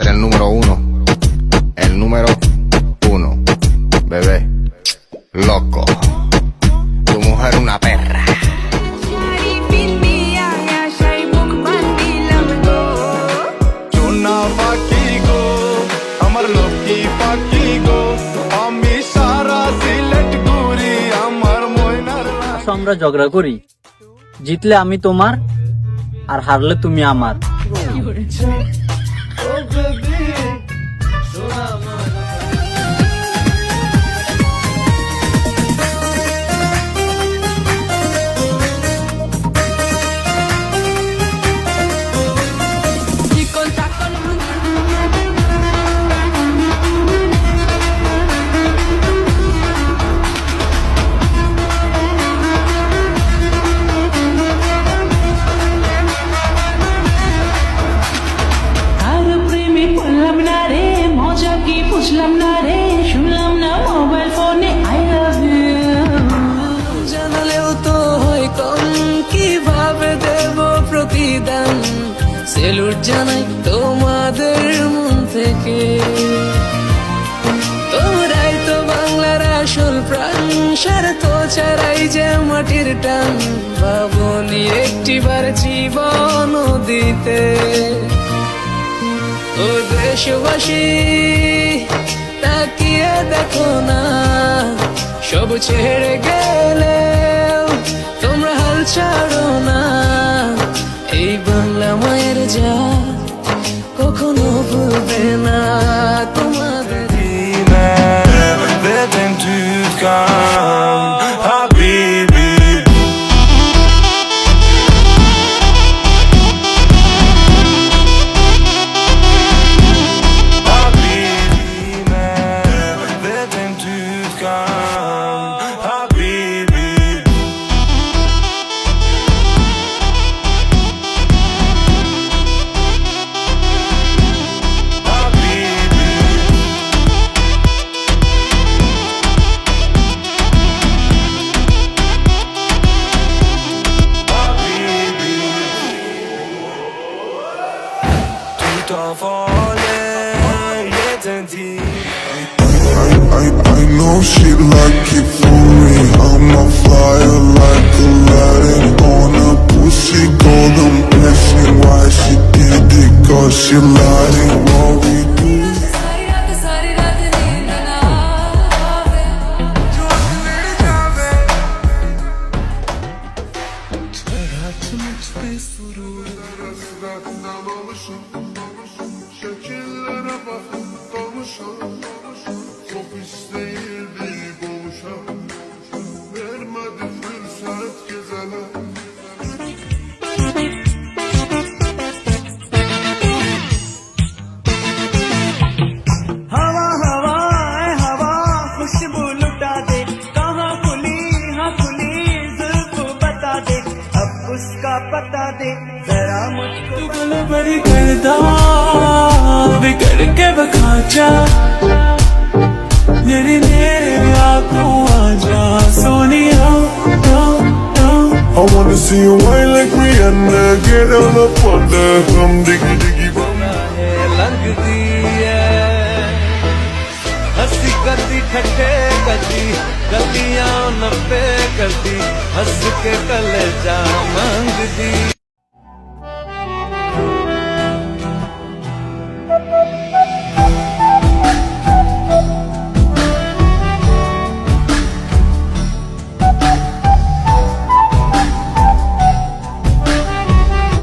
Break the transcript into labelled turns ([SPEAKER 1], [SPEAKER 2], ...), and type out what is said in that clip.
[SPEAKER 1] Eres el número uno. El número uno. Bebé. Loco. Tu mujer una perra.
[SPEAKER 2] Chuna paki go, amar loki paki go, ami sara silet guri, amar moinar.
[SPEAKER 3] আমরা ঝগড়া করি, জিতলে আমি তোমার আর হারলে তুমি আমার।
[SPEAKER 4] বুঝলাম না রে, শুনলাম না মোবাইল ফোনে আই লাভ ইউ। জানালেও তো হয় কম, কিভাবে দেব প্রতিদান। সেলুট জানাই তোমাদের মন থেকে, তোমরাই তো বাংলার আসল প্রাণ। স্বার্থ ছাড়াই যে মাটির টান, ভাবনি একটিবার জীবন দিতে। ও দেশবাসী তাকিয়ে দেখো না, সব ছেড়ে গেলেও তোমরা হাল ছাড়ো না। এই বাংলা মায়ের যা কখনো ভুলবে না তোমাদের।
[SPEAKER 2] Veden tutkan Habibi.
[SPEAKER 5] I know she like it for me. I'm on fire like Aladdin on a pussy golden blessing. Why she did it? Cause she lying. What we do?
[SPEAKER 6] Şekillere bakıp konuşalım. Çok isteyirdik oluşalım. Vermedi fırsat gezelim.
[SPEAKER 7] हवा हवा ऐ हवा खुशबू लुटा दे, कहाँ खुली हाँ खुली जुल्फ बता दे, अब उसका पता दे जरा मुझको। तू गल बड़ी करदा बिगड़ के बखा जा, मेरे नेरे आंखों आजा Sonia.
[SPEAKER 5] I wanna see you whine like Rihanna. Get on up on the hum diggy diggy bum.
[SPEAKER 7] लगती है हंसी करती ठट्ठे करती, गलियां नब्बे करती, हंस के कलेजा मांगती।